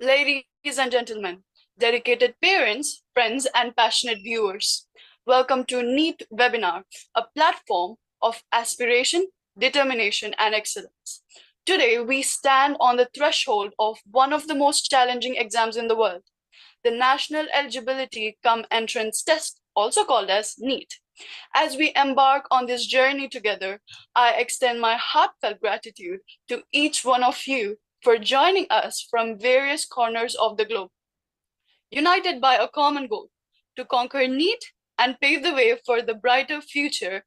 Ladies and gentlemen, dedicated parents, friends, and passionate viewers, welcome to NEET webinar, a platform of aspiration, determination, and excellence. Today, we stand on the threshold of one of the most challenging exams in the world, the National Eligibility Cum Entrance Test, also called as NEET. As we embark on this journey together, I extend my heartfelt gratitude to each one of you for joining us from various corners of the globe, united by a common goal to conquer NEET and pave the way for the brighter future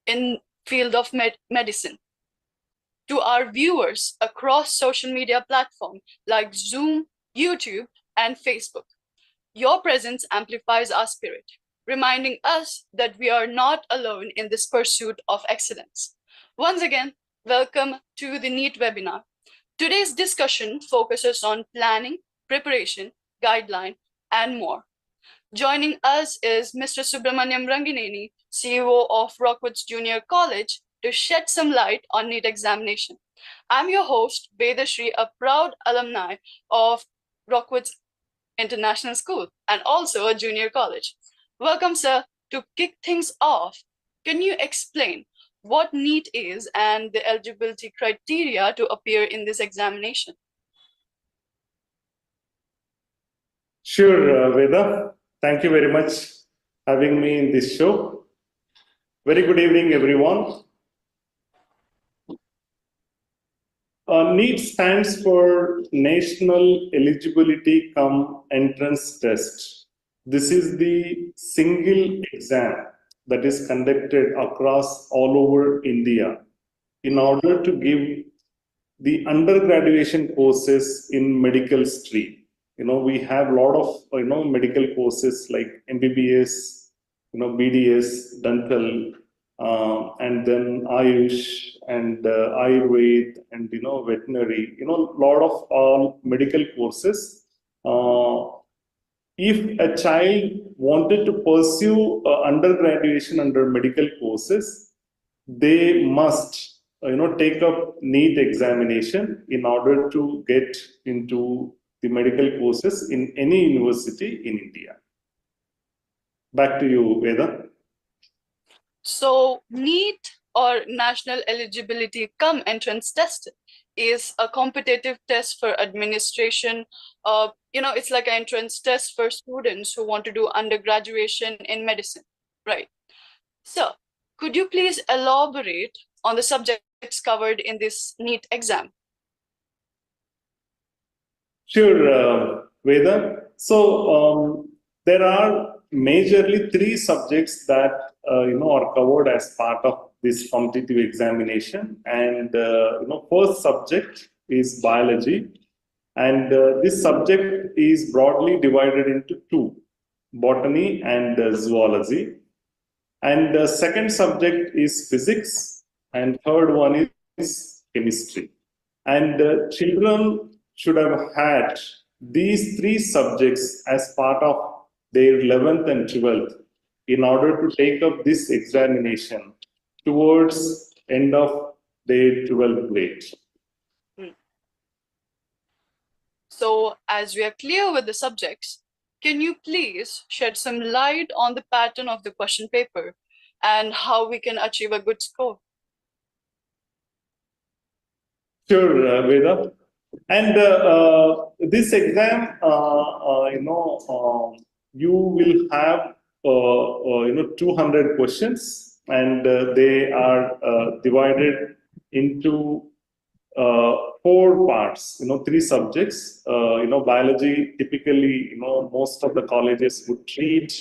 in field of medicine. To our viewers across social media platforms like Zoom, YouTube, and Facebook, your presence amplifies our spirit, reminding us that we are not alone in this pursuit of excellence. Once again, welcome to the NEET webinar. Today's discussion focuses on planning, preparation, guideline, and more. Joining us is Mr. Subramaniam Rangineni, CEO of Rockwoods Junior College, to shed some light on NEET examination. I'm your host, Vedashri, a proud alumni of Rockwoods International School and also a junior college. Welcome, sir. To kick things off, can you explain what NEET is and the eligibility criteria to appear in this examination? Sure, Veda. Thank you very much having me in this show. Very good evening, everyone. NEET stands for National Eligibility Cum Entrance Test. This is the single exam that is conducted across all over India in order to give the undergraduation courses in medical stream. We have a lot of medical courses like MBBS, BDS, dental, and then Ayush and Ayurved and veterinary. A lot of all medical courses. If a child wanted to pursue undergraduation under medical courses, they must take up NEET examination in order to get into the medical courses in any university in India. Back to you, Veda. So NEET, or National Eligibility Cum Entrance Test, is a competitive test for administration. It's like an entrance test for students who want to do undergraduation in medicine, right? So could you please elaborate on the subjects covered in this NEET exam? Sure, Veda. So there are majorly three subjects that are covered as part of this competitive examination, and first subject is biology, and this subject is broadly divided into two: botany and zoology. And the second subject is physics, and third one is chemistry. And children should have had these three subjects as part of their 11th and 12th in order to take up this examination towards end of their 12th grade. So as we are clear with the subjects, can you please shed some light on the pattern of the question paper and how we can achieve a good score? Sure, Veda. And this exam, you will have 200 questions, and they are divided into 4 parts. Three subjects. Biology typically, most of the colleges would treat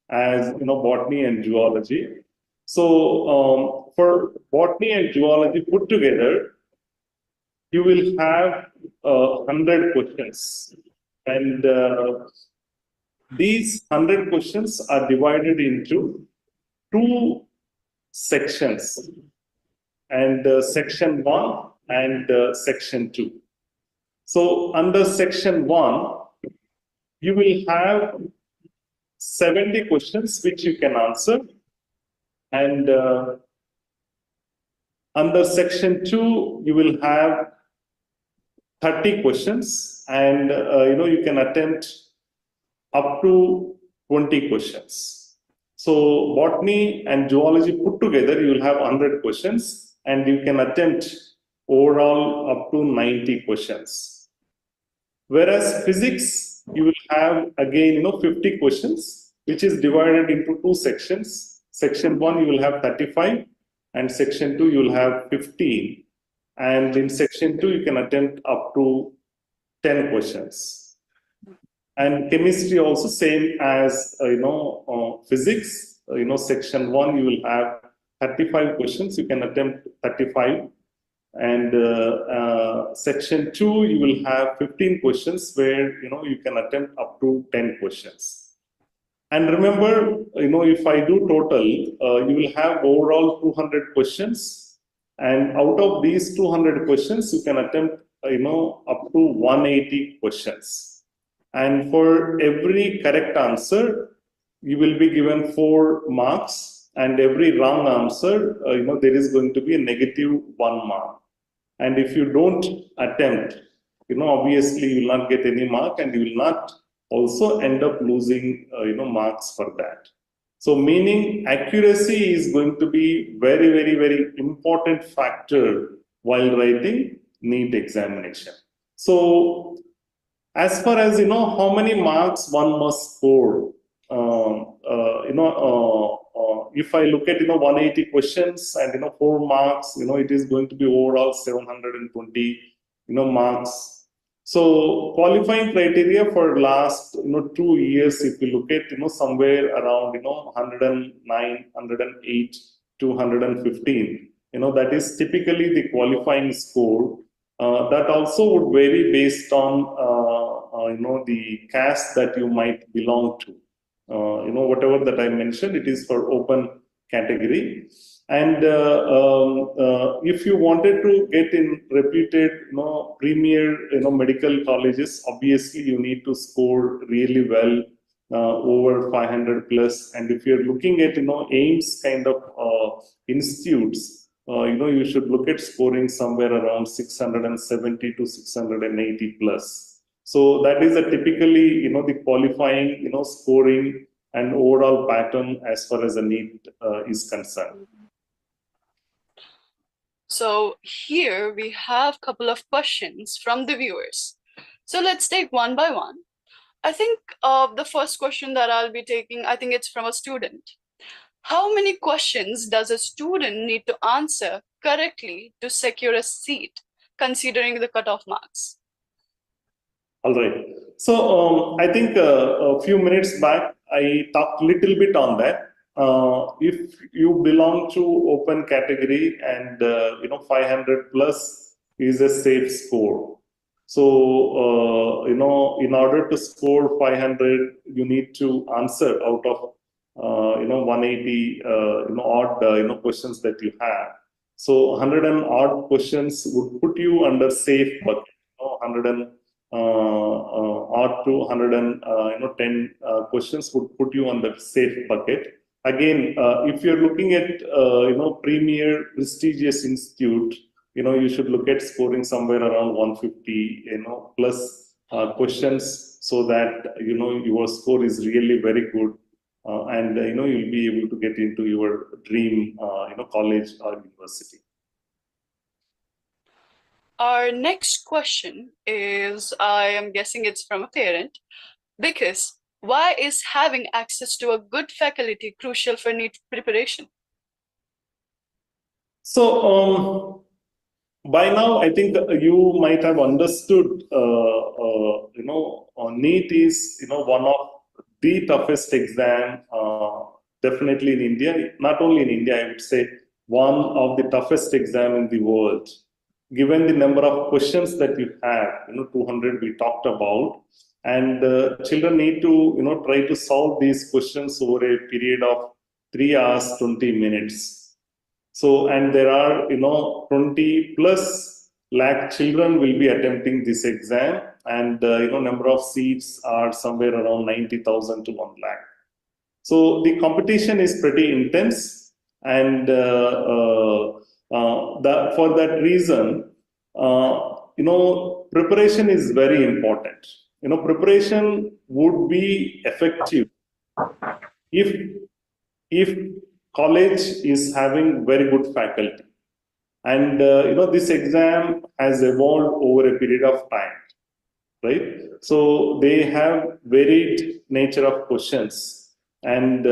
as botany and zoology. So for botany and zoology put together, you will have 100 questions, and these 100 questions are divided into 2 sections, and section 1 and section 2. So under section 1, you will have 70 questions which you can answer, and under section 2, you will have 30 questions, and you can attempt up to 20 questions. So botany and zoology put together, you will have 100 questions, and you can attempt overall up to 90 questions. Whereas physics, you will have again 50 questions, which is divided into two sections. Section 1 you will have 35, and section 2 you will have 15. And in section 2 you can attempt up to 10 questions. And chemistry also same as physics. Section 1 you will have 35 questions, you can attempt 35. And section 2 you will have 15 questions, where you can attempt up to 10 questions. And remember, if I do total, you will have overall 200 questions, and out of these 200 questions you can attempt up to 180 questions. And for every correct answer you will be given 4 marks, and every wrong answer there is going to be a negative 1 mark. And if you don't attempt, obviously you will not get any mark, and you will not also end up losing marks for that. So meaning accuracy is going to be very, very, very important factor while writing NEET examination. So as far as how many marks one must score, if I look at 180 questions and 4 marks, it is going to be overall 720 marks. So qualifying criteria for last 2 years, if you look at somewhere around 109, 108 to 115, that is typically the qualifying score. That also would vary based on the caste that you might belong to. Whatever that I mentioned, it is for open category. And if you wanted to get in reputed, premier, medical colleges, obviously you need to score really well, over 500 plus. And if you're looking at, AIMS kind of institutes, you should look at scoring somewhere around 670 to 680 plus. So that is a typically, the qualifying, scoring and overall pattern as far as the NEET is concerned. So here we have a couple of questions from the viewers. So let's take one by one. I think the first question that I'll be taking, I think it's from a student. How many questions does a student need to answer correctly to secure a seat, considering the cutoff marks? All right. So I think a few minutes back, I talked a little bit on that. If you belong to open category and 500 plus is a safe score. So in order to score 500, you need to answer out of 180 odd questions that you have. So 100 and odd questions would put you under safe bucket. 100 and or to 110 questions would put you on the safe bucket. Again, if you're looking at premier prestigious institute, you should look at scoring somewhere around 150 plus questions, so that your score is really very good, and you'll be able to get into your dream college or university. Our next question is, I am guessing it's from a parent, because why is having access to a good faculty crucial for NEET preparation? So by now, I think you might have understood, NEET is one of the toughest exam, definitely in India. Not only in India, I would say one of the toughest exam in the world. Given the number of questions that you have, 200 we talked about, and children need to, try to solve these questions over a period of 3 hours, 20 minutes. So, and there are, 20 plus lakh children will be attempting this exam, and, number of seats are somewhere around 90,000 to 1 lakh. So the competition is pretty intense, and for that reason, preparation is very important. Preparation would be effective if if college is having very good faculty, and this exam has evolved over a period of time, right? So they have varied nature of questions, and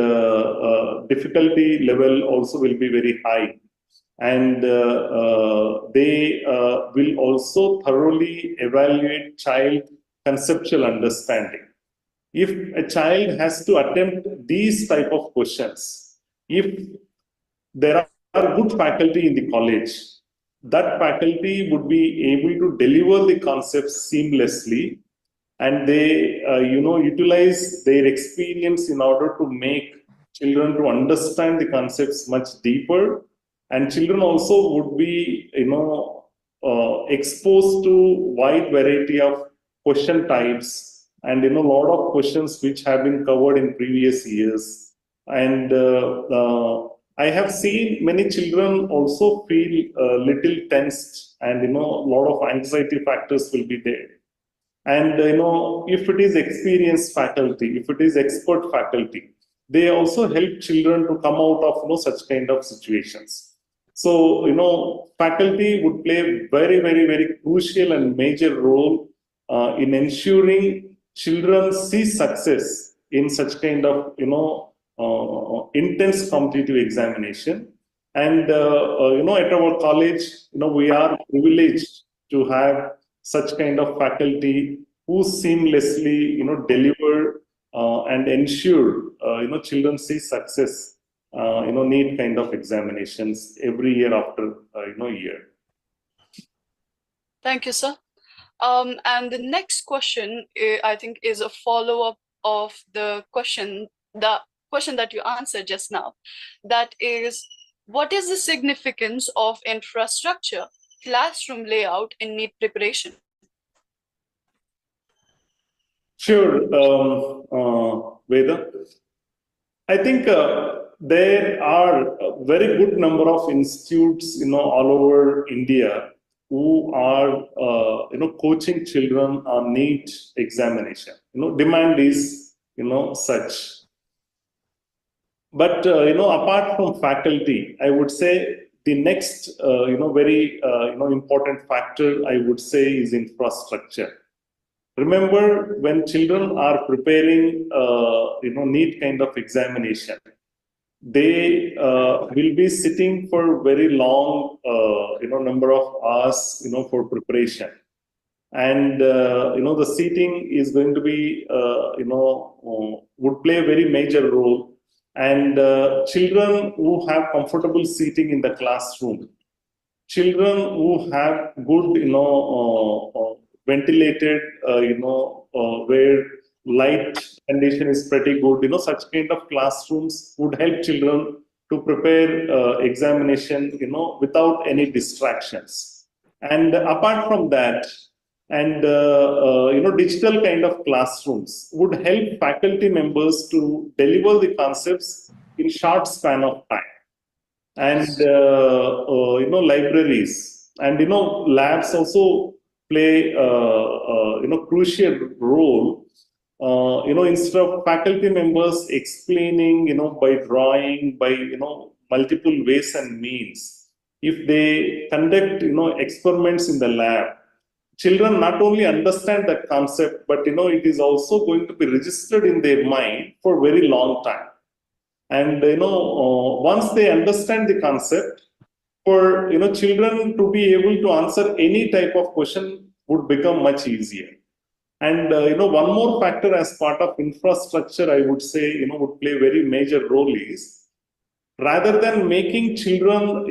difficulty level also will be very high, and they will also thoroughly evaluate child conceptual understanding. If a child has to attempt these type of questions, if there are good faculty in the college, that faculty would be able to deliver the concepts seamlessly, and they utilize their experience in order to make children to understand the concepts much deeper. And children also would be exposed to wide variety of question types, and a lot of questions which have been covered in previous years. And I have seen many children also feel a little tensed, and a lot of anxiety factors will be there. And if it is experienced faculty, if it is expert faculty, they also help children to come out of such kind of situations. So faculty would play a very, very, very crucial and major role in ensuring children see success in such kind of intense competitive examination. And at our college, we are privileged to have such kind of faculty who seamlessly deliver and ensure children see success NEET kind of examinations every year after year. Thank you, sir. And the next question, I think, is a follow-up of the question that you answered just now. That is, what is the significance of infrastructure, classroom layout in NEET preparation? Sure, Veda. I think there are a very good number of institutes, all over India who are, coaching children on NEET examination. Demand is, such. But apart from faculty, I would say the next, very, important factor I would say is infrastructure. Remember, when children are preparing, NEET kind of examination, they will be sitting for very long, number of hours, for preparation, and the seating is going to be, would play a very major role. And children who have comfortable seating in the classroom, children who have good, ventilated, where light condition is pretty good, such kind of classrooms would help children to prepare examination, without any distractions. And apart from that, and digital kind of classrooms would help faculty members to deliver the concepts in short span of time. And libraries and labs also play crucial role. Instead of faculty members explaining by drawing, by multiple ways and means, if they conduct experiments in the lab, children not only understand that concept, but it is also going to be registered in their mind for a very long time. And once they understand the concept, for children to be able to answer any type of question would become much easier. And one more factor as part of infrastructure, I would say, would play a very major role is, rather than making children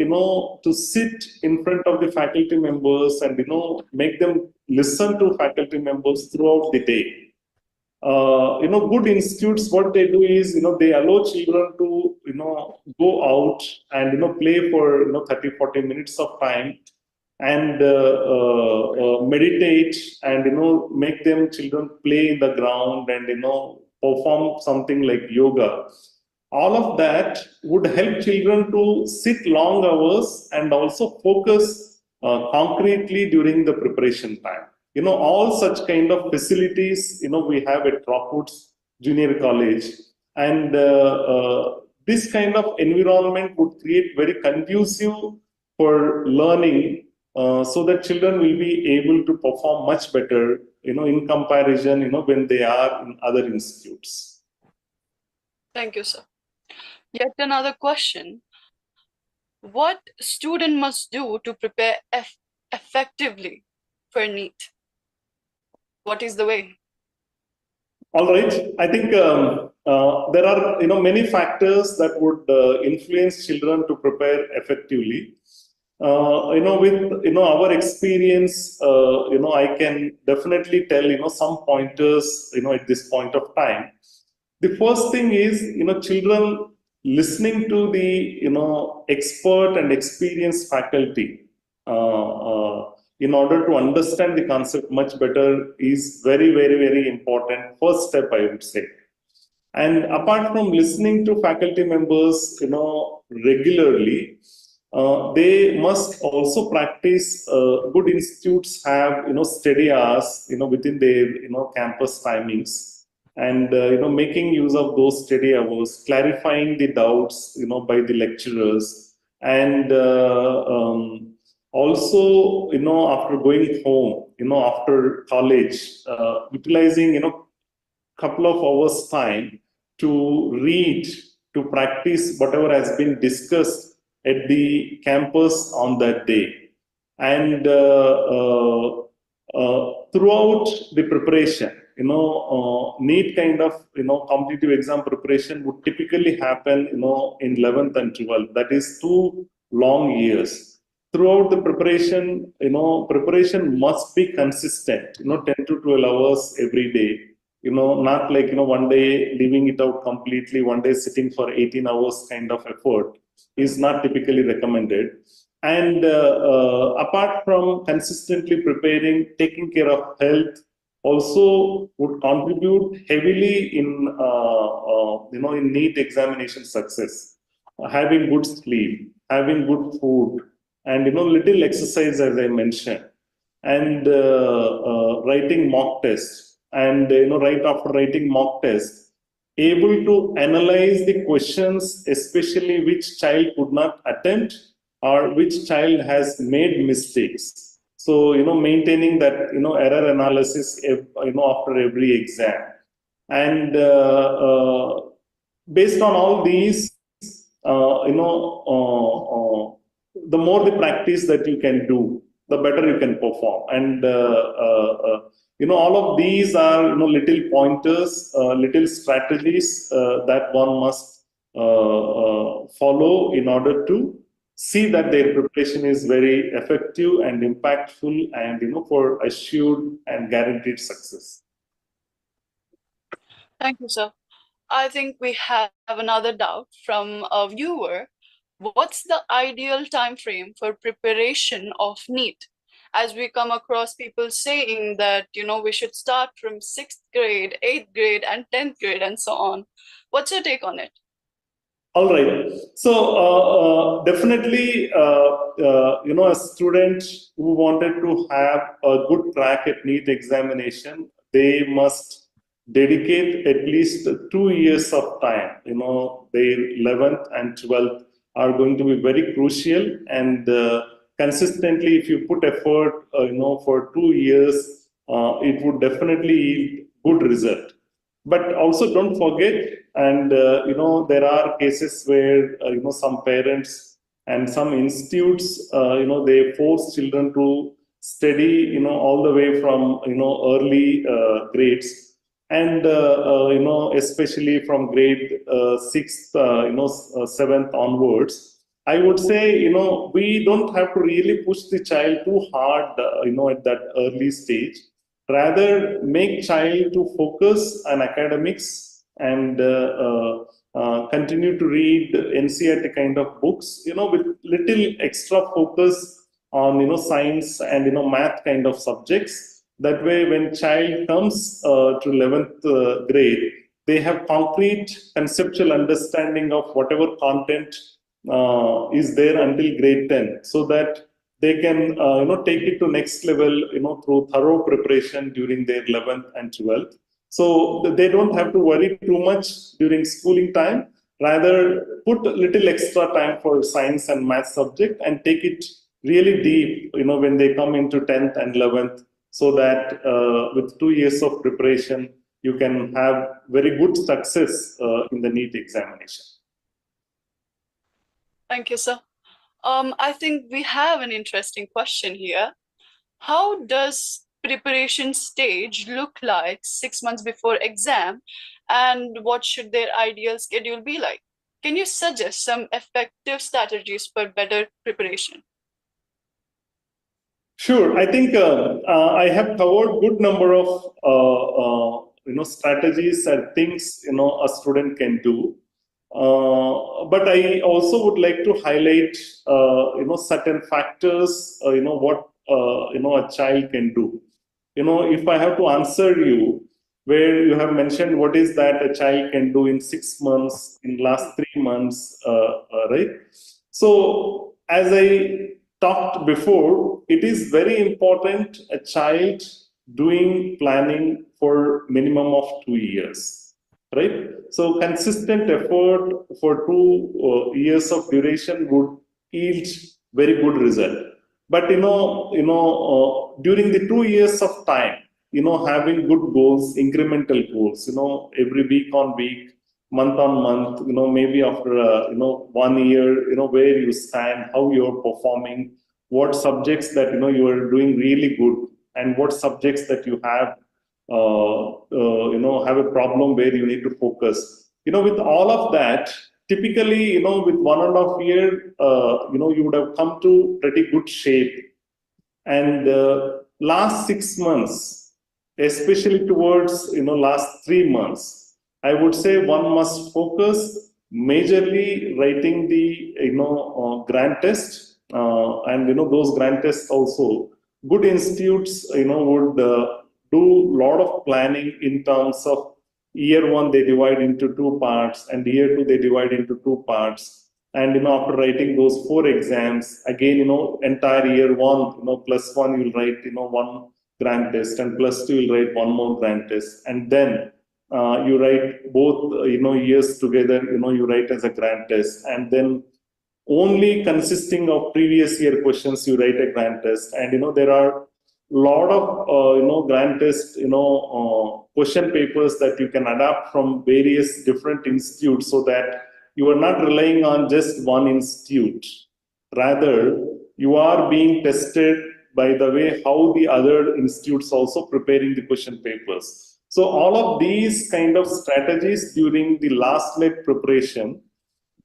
to sit in front of the faculty members and make them listen to faculty members throughout the day, good institutes, what they do is, they allow children to, go out and, play for, 30-40 minutes of time, and meditate, and, make them children play in the ground, and, perform something like yoga. All of that would help children to sit long hours and also focus concretely during the preparation time. all such kind of facilities, we have at Rockwood's Junior College. And this kind of environment would create very conducive for learning, so that children will be able to perform much better, in comparison, when they are in other institutes. Thank you, sir. Yet another question. What student must do to prepare effectively for NEET? What is the way? All right. I think there are many factors that would influence children to prepare effectively. With our experience, I can definitely tell some pointers at this point of time. The first thing is children listening to the expert and experienced faculty, in order to understand the concept much better is very, very, very important first step, I would say. And apart from listening to faculty members, regularly, they must also practice. Good institutes have, study hours, within their, campus timings, and making use of those study hours, clarifying the doubts, by the lecturers, and also, after going home, after college, utilizing, couple of hours time to read, to practice whatever has been discussed at the campus on that day. And throughout the preparation, NEET kind of, competitive exam preparation would typically happen, in 11th and 12th. That is 2 long years. Throughout the preparation, preparation must be consistent, 10 to 12 hours every day. Not like, one day leaving it out completely, one day sitting for 18 hours kind of effort is not typically recommended. And apart from consistently preparing, taking care of health also would contribute heavily in, in NEET examination success. Having good sleep, having good food, and, little exercise, as I mentioned, and writing mock tests, and right after writing mock tests, able to analyze the questions, especially which child could not attempt or which child has made mistakes. So maintaining that error analysis after every exam, and based on all these, the more the practice that you can do, the better you can perform. And all of these are little pointers, little strategies that one must follow in order to see that their preparation is very effective and impactful, and for assured and guaranteed success. Thank you, sir. I think we have another doubt from a viewer. What's the ideal time frame for preparation of NEET? As we come across people saying that, we should start from 6th grade, 8th grade, and 10th grade, and so on. What's your take on it? All right. So definitely, a student who wanted to have a good track at NEET examination, they must dedicate at least 2 years of time. Their 11th and 12th are going to be very crucial, and consistently, if you put effort, for 2 years, it would definitely yield good result. But also don't forget, and there are cases where some parents and some institutes, they force children to study all the way from early grades, and especially from grade 6th, 7th onwards. I would say we don't have to really push the child too hard at that early stage. Rather, make child to focus on academics, and continue to read NCERT kind of books, with little extra focus on science and math kind of subjects. That way, when child comes to 11th grade, they have concrete conceptual understanding of whatever content is there until grade 10, so that they can take it to next level through thorough preparation during their 11th and 12th. So they don't have to worry too much during schooling time. Rather, put a little extra time for science and math subject and take it really deep when they come into 10th and 11th, so that with 2 years of preparation you can have very good success in the NEET examination. Thank you, sir. I think we have an interesting question here. How does preparation stage look like 6 months before exam, and what should their ideal schedule be like? Can you suggest some effective strategies for better preparation? Sure, I think I have covered good number of strategies and things a student can do. But I also would like to highlight certain factors. What a child can do. If I have to answer you, where you have mentioned what is that a child can do in 6 months, in last 3 months, right? So as I talked before, it is very important a child doing planning for minimum of 2 years, right? So consistent effort for 2 years of duration would yield very good result. But during the 2 years of time, having good goals, incremental goals, every week on week, month on month, maybe after 1 year, where you stand, how you're performing, what subjects that you are doing really good, and what subjects that you have a problem where you need to focus. With all of that, typically, with 1.5 year, you would have come to pretty good shape. And last 6 months, especially towards last 3 months, I would say one must focus majorly writing the grant test, and those grant tests also. Good institutes would do a lot of planning in terms of year one they divide into two parts, and year two they divide into two parts. And after writing those 4 exams, again entire year one, plus one you'll write one grant test, and plus two you'll write one more grant test, and then you write both years together, you write as a grant test, and then only consisting of previous year questions you write a grant test. And there are lot of grant test question papers that you can adapt from various different institutes, so that you are not relying on just one institute. Rather, you are being tested by the way how the other institutes also preparing the question papers. So all of these kind of strategies during the last leg preparation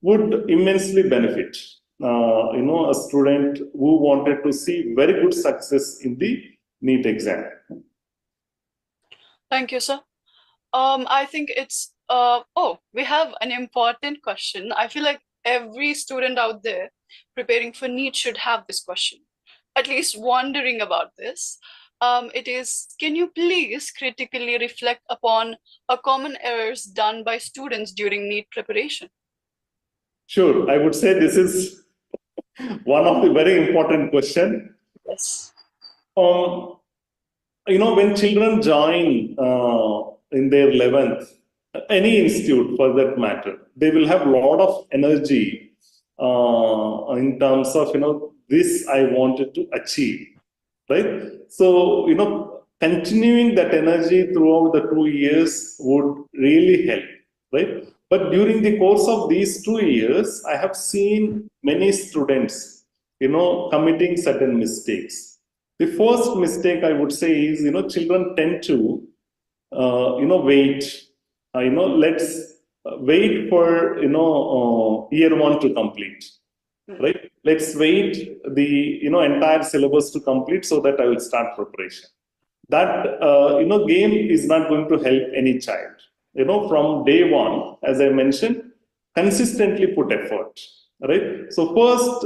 would immensely benefit a student who wanted to see very good success in the NEET exam. Thank you, sir. I think it's we have an important question. I feel like every student out there preparing for NEET should have this question, at least wondering about this. It is, can you please critically reflect upon a common errors done by students during NEET preparation? Sure, I would say this is one of the very important question. Yes. When children join in their 11th, any institute for that matter, they will have a lot of energy in terms of, this I wanted to achieve, right? So, continuing that energy throughout the 2 years would really help, right? But during the course of these 2 years, I have seen many students, committing certain mistakes. The first mistake I would say is, children tend to, wait. Let's wait for, year one to complete, right? Let's wait the, entire syllabus to complete so that I will start preparation. That, game is not going to help any child. From day one, as I mentioned, consistently put effort, right? So first,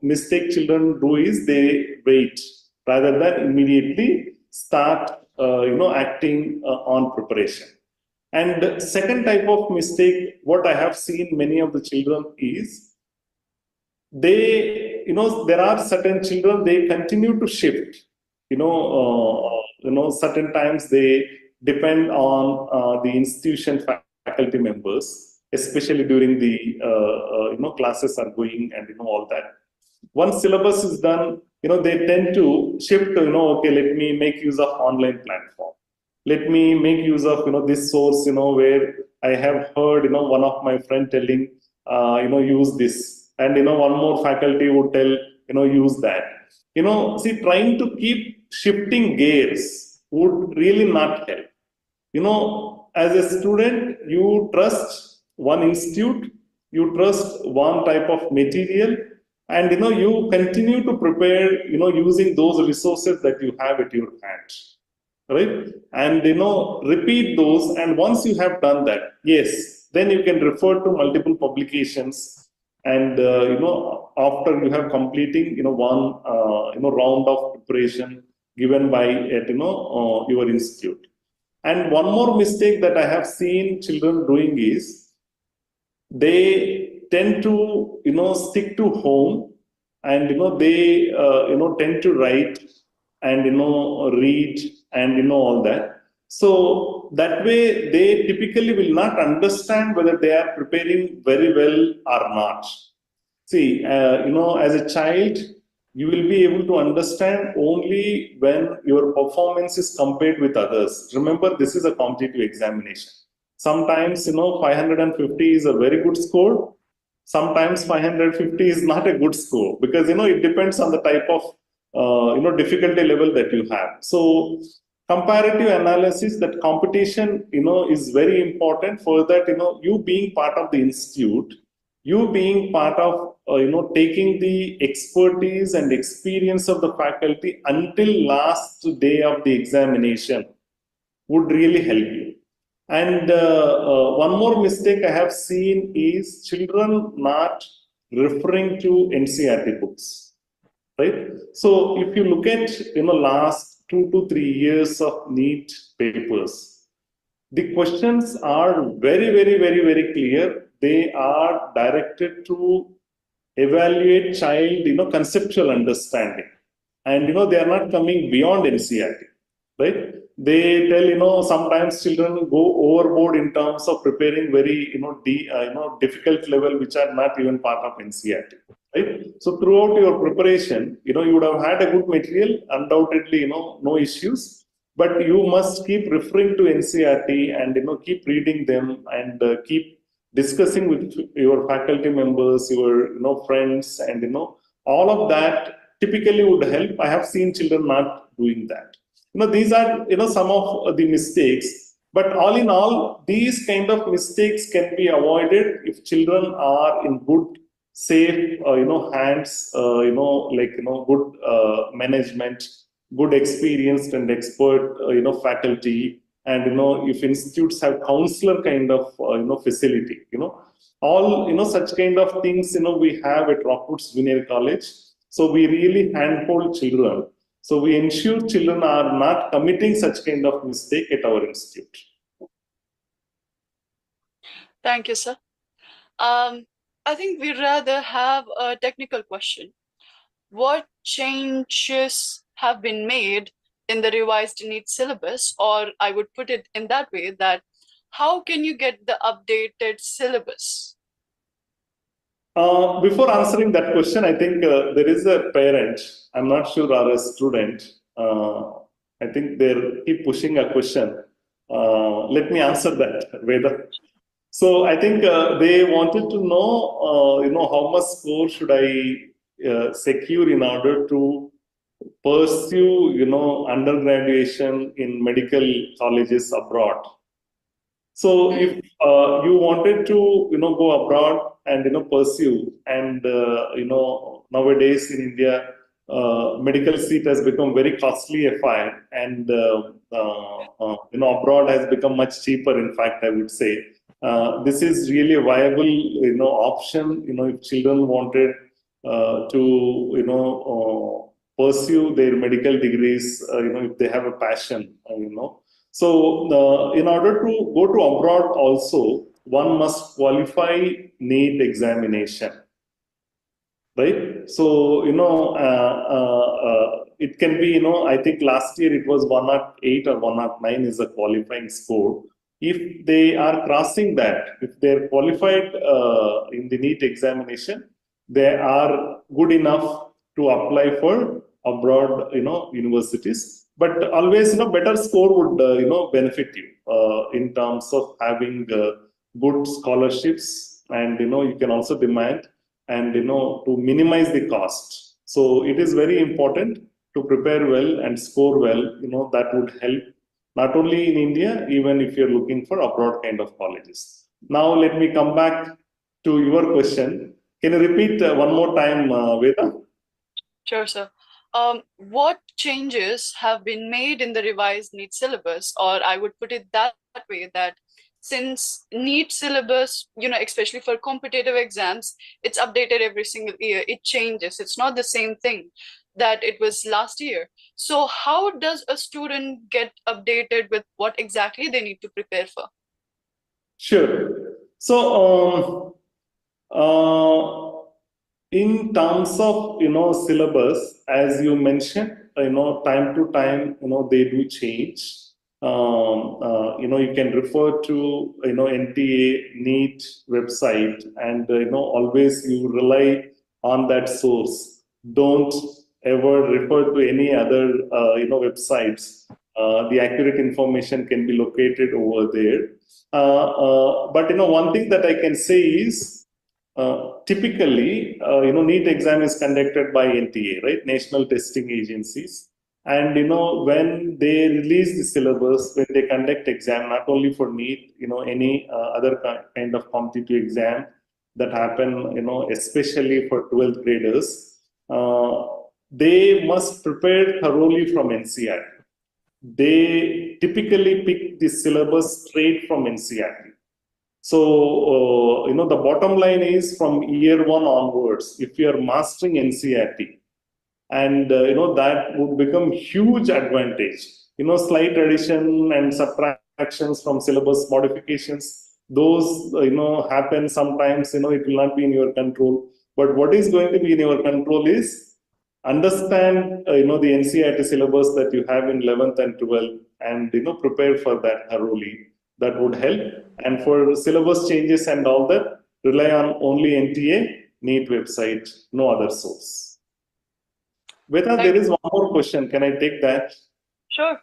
mistake children do is they wait rather than immediately start, acting on preparation. And second type of mistake, what I have seen many of the children is they there are certain children, they continue to shift. Certain times they depend on the institution faculty members, especially during the classes are going and all that. Once syllabus is done, they tend to shift to, okay, let me make use of online platform. Let me make use of, this source, where I have heard, one of my friend telling, use this. And, one more faculty would tell, use that. See, trying to keep shifting gears would really not help. As a student, you trust one institute, you trust one type of material, and you continue to prepare, using those resources that you have at your hand, right? And repeat those. And once you have done that, yes, then you can refer to multiple publications. And after you have completing, one round of preparation given by at your institute. And one more mistake that I have seen children doing is they tend to stick to home, and they tend to write and read and all that. So that way they typically will not understand whether they are preparing very well or not. See, as a child, you will be able to understand only when your performance is compared with others. Remember, this is a competitive examination. Sometimes, 550 is a very good score. Sometimes 550 is not a good score, because, it depends on the type of, difficulty level that you have. So comparative analysis, that competition, is very important for that, you being part of the institute, you being part of, taking the expertise and experience of the faculty until last day of the examination would really help you. And one more mistake I have seen is children not referring to NCERT books, right? So if you look at last 2 to 3 years of NEET papers, the questions are very, very, very, very clear. They are directed to evaluate child, conceptual understanding, and they are not coming beyond NCERT, right? They tell, sometimes children go overboard in terms of preparing very difficult level which are not even part of NCERT, right? So throughout your preparation, you would have had a good material, undoubtedly, no issues, but you must keep referring to NCERT and keep reading them, and keep discussing with your faculty members, your friends, and all of that typically would help. I have seen children not doing that. These are some of the mistakes, but all in all, these kind of mistakes can be avoided if children are in good, safe, hands, good management, good experienced and expert, faculty, and if institutes have counselor kind of facility, all such kind of things we have at Rockwood's Junior College. So we really handhold children. So we ensure children are not committing such kind of mistake at our institute. Thank you, sir. I think we'd rather have a technical question. What changes have been made in the revised NEET syllabus? Or I would put it in that way, that how can you get the updated syllabus? Before answering that question, I think there is a parent, I'm not sure, or a student. I think they keep pushing a question. Let me answer that, Veda. So I think they wanted to know, how much score should I secure in order to pursue, undergraduation in medical colleges abroad. So if you wanted to, go abroad and pursue, and nowadays in India, medical seat has become very costly affair, and abroad has become much cheaper. In fact, I would say this is really a viable option. If children wanted to pursue their medical degrees, if they have a passion, So, in order to go to abroad also, one must qualify NEET examination, right? So, it can be, I think last year it was 108 or 109 is a qualifying score. If they are crossing that, if they're qualified in the NEET examination, they are good enough to apply for abroad, universities. But always, better score would, benefit you in terms of having good scholarships, and you can also demand, and to minimize the cost. So it is very important to prepare well and score well. That would help not only in India, even if you're looking for abroad kind of colleges. Now let me come back to your question. Can you repeat one more time, Veda? Sure, sir. What changes have been made in the revised NEET syllabus, or I would put it that way, that since NEET syllabus, especially for competitive exams, it's updated every single year. It changes. It's not the same thing that it was last year. So how does a student get updated with what exactly they need to prepare for? Sure. So, in terms of syllabus, as you mentioned, time to time, they do change. You can refer to NTA NEET website, and always you rely on that source. Don't ever refer to any other websites. The accurate information can be located over there. But one thing that I can say is, typically, NEET exam is conducted by NTA, right? National Testing Agencies. And when they release the syllabus, when they conduct exam, not only for NEET, any other kind of competitive exam that happen, especially for 12th graders, they must prepare thoroughly from NCERT. They typically pick the syllabus straight from NCERT. So, the bottom line is, from year one onwards, if you are mastering NCERT, and that would become huge advantage. Slight addition and subtractions from syllabus modifications, those happen sometimes. It will not be in your control. But what is going to be in your control is understand the NCERT syllabus that you have in 11th and 12th, and prepare for that thoroughly. That would help. And for syllabus changes and all that, rely on only NTA NEET website, no other source. Veda, there is one more question. Can I take that? Sure.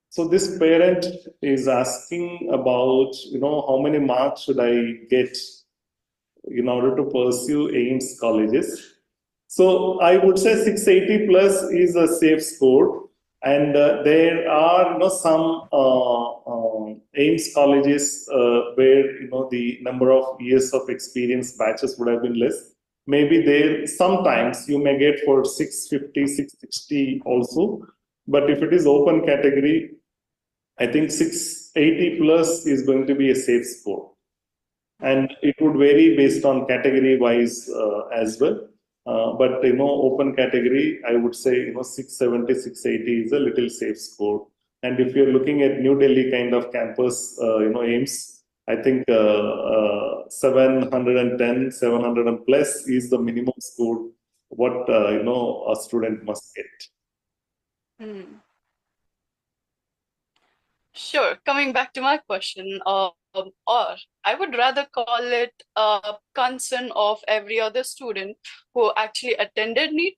So this parent is asking about, how many marks should I get in order to pursue AIMS colleges? So I would say 680 plus is a safe score. And there are some AIMS colleges where the number of years of experience batches would have been less. Maybe there sometimes you may get for 650, 660 also. But if it is open category, I think 680 plus is going to be a safe score. And it would vary based on category wise as well. But open category, I would say 670, 680 is a little safe score. And if you're looking at New Delhi kind of campus, AIMS, I think 710, 700 and plus is the minimum score what a student must get. Sure. Coming back to my question, or I would rather call it a concern of every other student who actually attended NEET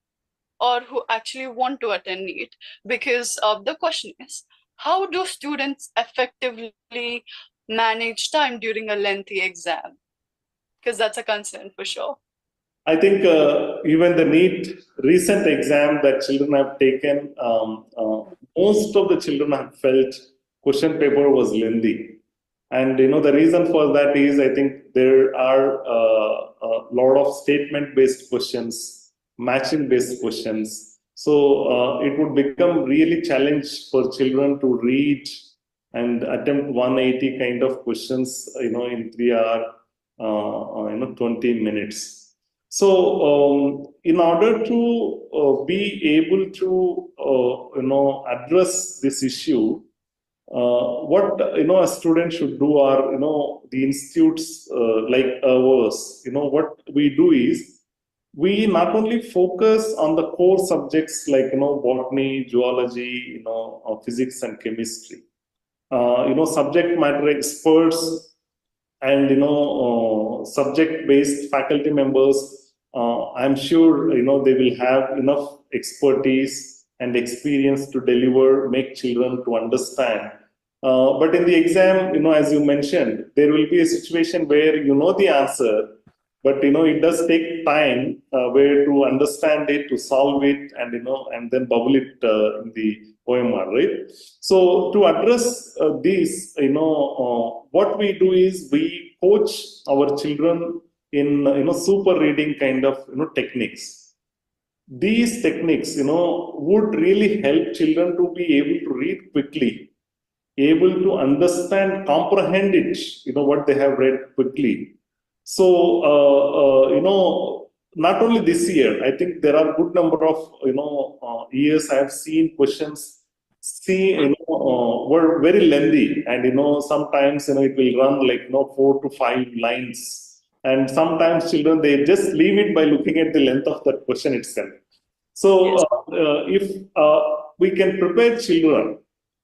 or who actually want to attend NEET, because the question is, how do students effectively manage time during a lengthy exam? Because that's a concern for sure. I think even the NEET recent exam that children have taken, most of the children have felt question paper was lengthy. And the reason for that is, I think there are a lot of statement-based questions, matching-based questions. So it would become really challenge for children to read and attempt 180 kind of questions, in 3 hours, 20 minutes. So, in order to be able to, address this issue, what a student should do, are the institutes like ours. What we do is, we not only focus on the core subjects like botany, zoology, physics and chemistry. Subject matter experts and subject based faculty members, I'm sure they will have enough expertise and experience to deliver, make children to understand. But in the exam, as you mentioned, there will be a situation where you know the answer, but it does take time where to understand it, to solve it, and and then bubble it in the OMR, right? So to address these, what we do is we coach our children in super reading kind of techniques. These techniques, would really help children to be able to read quickly, able to understand, comprehend it, what they have read quickly. So, not only this year, I think there are good number of, years I have seen questions, were very lengthy, and, sometimes, it will run like, 4 to 5 lines. And sometimes children, they just leave it by looking at the length of that question itself. So, Yes. if we can prepare children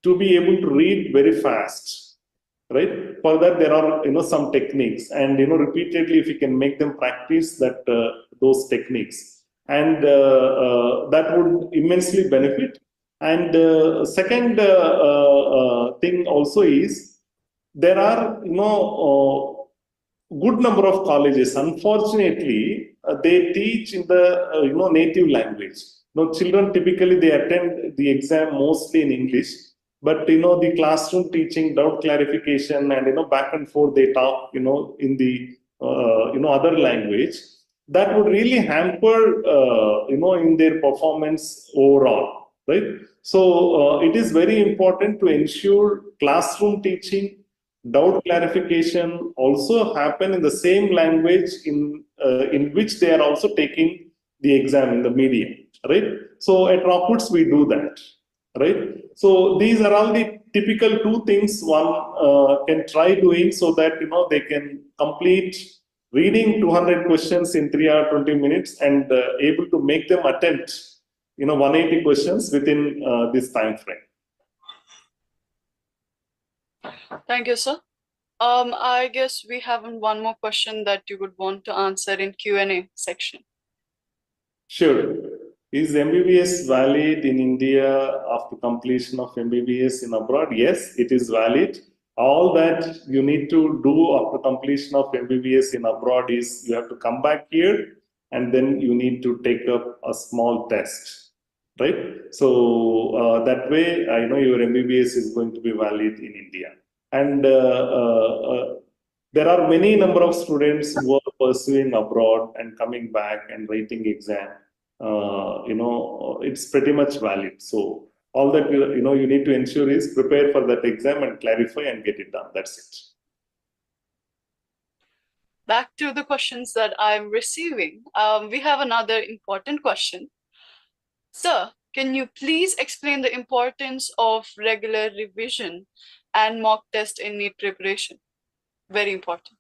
to be able to read very fast, right? For that, there are some techniques, and repeatedly, if you can make them practice that those techniques, and that would immensely benefit. And second thing also is there are good number of colleges. Unfortunately, they teach in the native language. Children typically they attend the exam mostly in English, but the classroom teaching, doubt clarification, and back and forth they talk in the other language. That would really hamper in their performance overall, right? So it is very important to ensure classroom teaching, doubt clarification also happen in the same language in which they are also taking the exam in the medium, right? So at Rockwoods we do that, right? So these are all the typical two things one can try doing, so that they can complete reading 200 questions in 3 hours 20 minutes, and able to make them attempt 180 questions within this time frame. Thank you, sir. I guess we have one more question that you would want to answer in Q&A section. Sure. Is MBBS valid in India after completion of MBBS in abroad? Yes, it is valid. All that you need to do after completion of MBBS in abroad is you have to come back here, and then you need to take up a small test, right? So that way, I know your MBBS is going to be valid in India. And there are many number of students who are pursuing abroad and coming back and writing exam. It's pretty much valid. So all that you need to ensure is prepare for that exam and clarify and get it done. That's it. Back to the questions that I'm receiving. We have another important question. Sir, can you please explain the importance of regular revision and mock test in NEET preparation? Very important.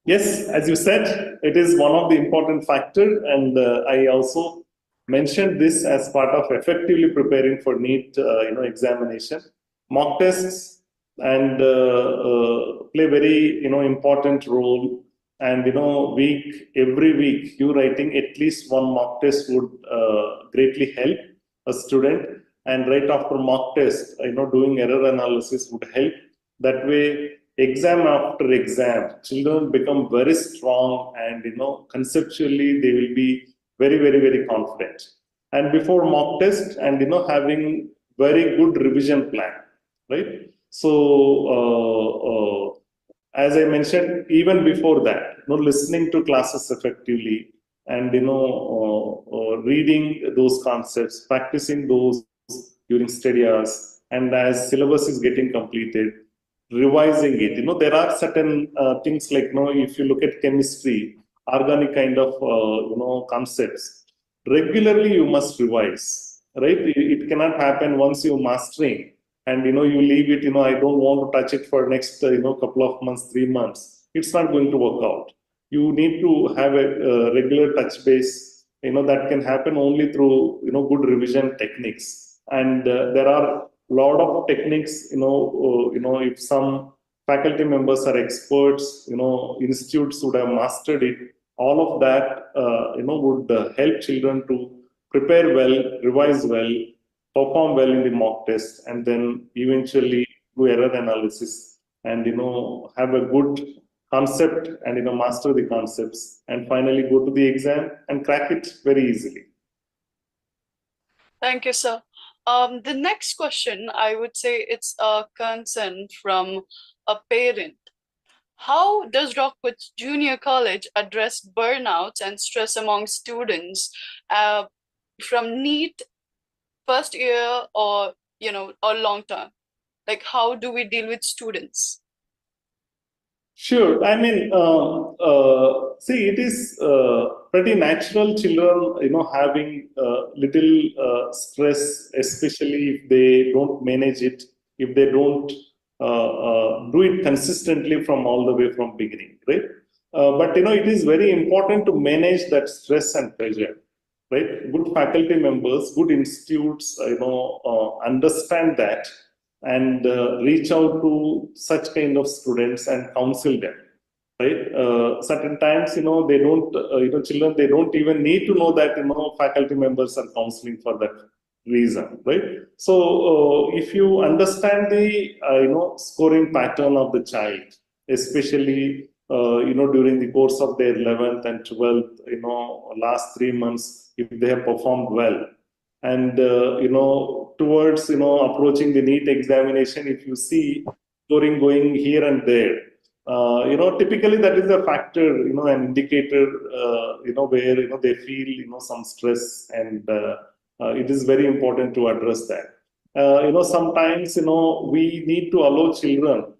Yes, as you said, it is one of the important factor, and I also mentioned this as part of effectively preparing for NEET, examination. Mock tests and play very important role, and every week you writing at least one mock test would greatly help a student, and right after mock test, doing error analysis would help. That way, exam after exam, children become very strong, and conceptually they will be very, very, very confident. And before mock test, and having very good revision plan, right? So as I mentioned, even before that, listening to classes effectively, and reading those concepts, practicing those during study hours, and as syllabus is getting completed, revising it. There are certain things like, if you look at chemistry, organic kind of, concepts, regularly you must revise, right? It cannot happen once you're mastering, and, you leave it, I don't want to touch it for next, couple of months, 3 months. It's not going to work out. you need to have a regular touch base. That can happen only through good revision techniques. And there are a lot of techniques. If some faculty members are experts, institutes would have mastered it. All of that would help children to prepare well, revise well, perform well in the mock test, and then eventually do error analysis, and have a good concept, and master the concepts, and finally go to the exam and crack it very easily. Thank you, sir. The next question, I would say it's a concern from a parent. How does Rockwood Junior College address burnouts and stress among students from NEET first year or long term? Like, how do we deal with students? Sure. I mean, see, it is pretty natural children, having little stress, especially if they don't manage it, if they don't do it consistently from all the way from beginning, right? But it is very important to manage that stress and pressure, right? Good faculty members, good institutes, understand that, and reach out to such kind of students and counsel them, right? Certain times, they don't, children, they don't even need to know that, faculty members are counseling for that reason, right? So if you understand the, scoring pattern of the child, especially, during the course of their 11th and 12th, last 3 months, if they have performed well, and towards approaching the NEET examination, if you see scoring going here and there, typically that is a factor, an indicator, where they feel some stress, and it is very important to address that. Sometimes we need to allow children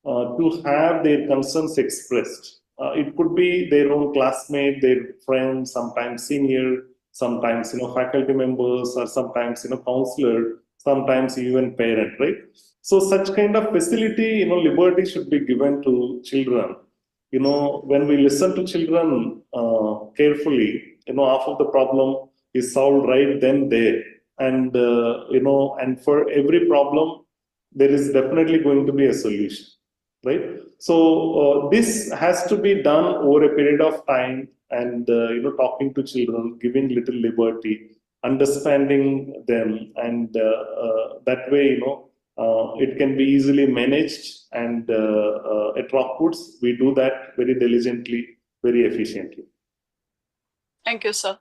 to have their concerns expressed. It could be their own classmate, their friends, sometimes senior, sometimes faculty members, or sometimes counselor, sometimes even parent, right? So such kind of facility, liberty should be given to children. When we listen to children carefully, half of the problem is solved right then there, and and for every problem there is definitely going to be a solution, right? So this has to be done over a period of time, and talking to children, giving little liberty, understanding them, and that way it can be easily managed, and at Rockwoods we do that very diligently, very efficiently. Thank you, sir.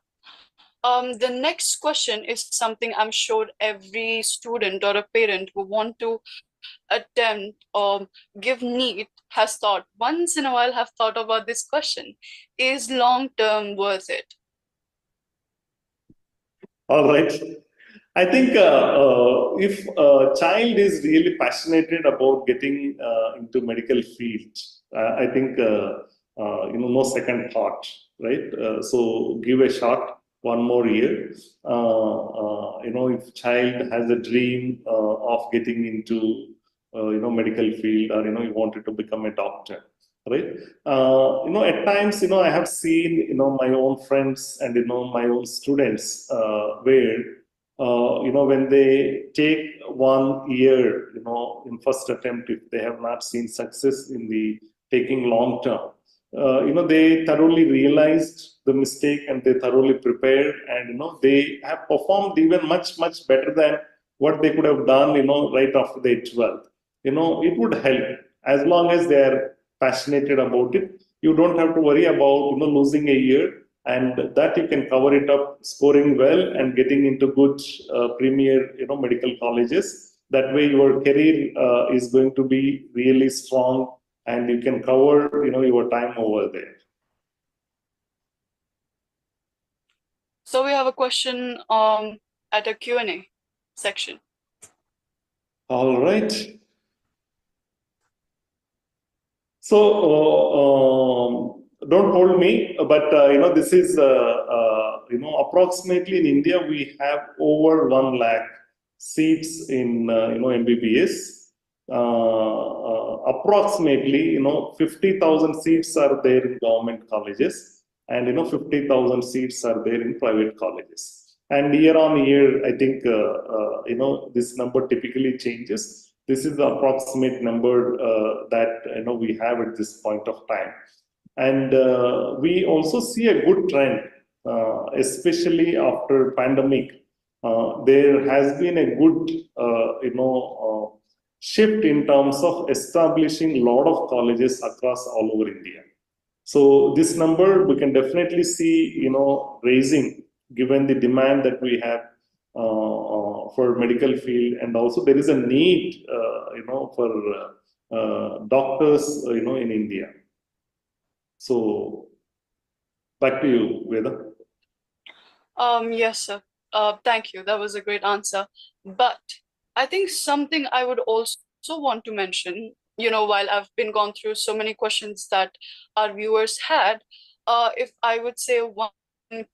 The next question is something I'm sure every student or a parent who want to attempt or give NEET has thought once in a while, have thought about this question: is long term worth it? All right. I think if a child is really passionate about getting into medical field, I think no second thought, right? So give a shot, one more year. If child has a dream of getting into medical field, or you wanted to become a doctor, right? At times, I have seen my own friends and my own students, where when they take 1 year, in first attempt, if they have not seen success in the taking long term, they thoroughly realized the mistake, and they thoroughly prepared, and they have performed even much better than what they could have done, right after the 12th. It would help, as long as they are passionate about it. You don't have to worry about losing a year, and that you can cover it up, scoring well and getting into good premier medical colleges. That way your career is going to be really strong, and you can cover your time over there. So we have a question at a Q&A section. All right. So don't hold me, but this is approximately in India we have over 1 lakh seats in MBBS, approximately 50,000 seats are there in government colleges, and 50,000 seats are there in private colleges. And year on year, I think this number typically changes. This is the approximate number that we have at this point of time. And we also see a good trend, especially after pandemic. There has been a good shift in terms of establishing a lot of colleges across all over India. So this number we can definitely see, raising given the demand that we have for medical field, and also there is a need, for doctors, in India. So back to you, Veda. Yes, sir. Thank you. That was a great answer. But I think something I would also want to mention, while I've been gone through so many questions that our viewers had, if I would say one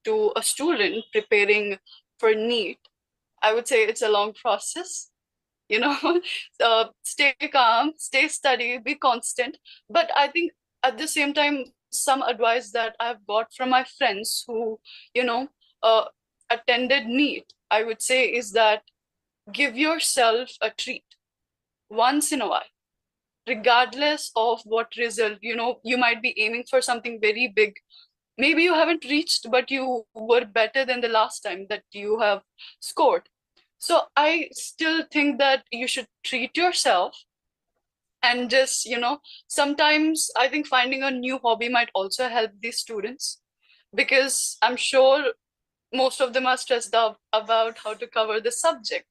to a student preparing for NEET, I would say it's a long process. Stay calm, stay steady, be constant. But I think at the same time, some advice that I've got from my friends who, uh, attended NEET, I would say is that give yourself a treat once in a while, regardless of what result. You might be aiming for something very big. Maybe you haven't reached, but you were better than the last time that you have scored. So I still think that you should treat yourself, and just, sometimes I think finding a new hobby might also help these students, because I'm sure most of them are stressed out about how to cover the subject.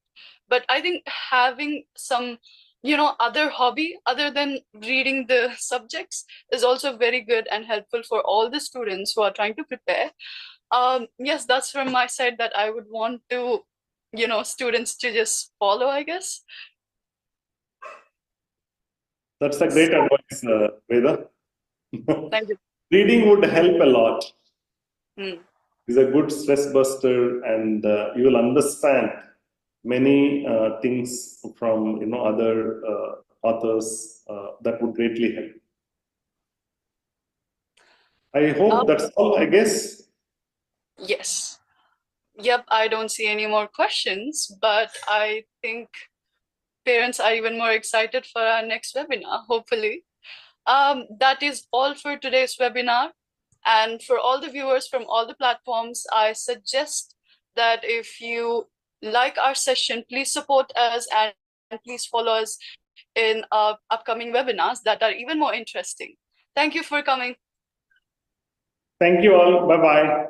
But I think having some, other hobby other than reading the subjects is also very good and helpful for all the students who are trying to prepare. Yes, that's from my side that I would want to, students to just follow, I guess. That's a great advice, Veda. Thank you. Reading would help a lot. Hmm. It's a good stress buster, and you will understand many things from other authors that would greatly help. I hope that's all, I guess. Yes. Yep, I don't see any more questions, but I think parents are even more excited for our next webinar, hopefully. That is all for today's webinar. And for all the viewers from all the platforms, I suggest that if you like our session, please support us and please follow us in upcoming webinars that are even more interesting. Thank you for coming. Thank you all. Bye bye.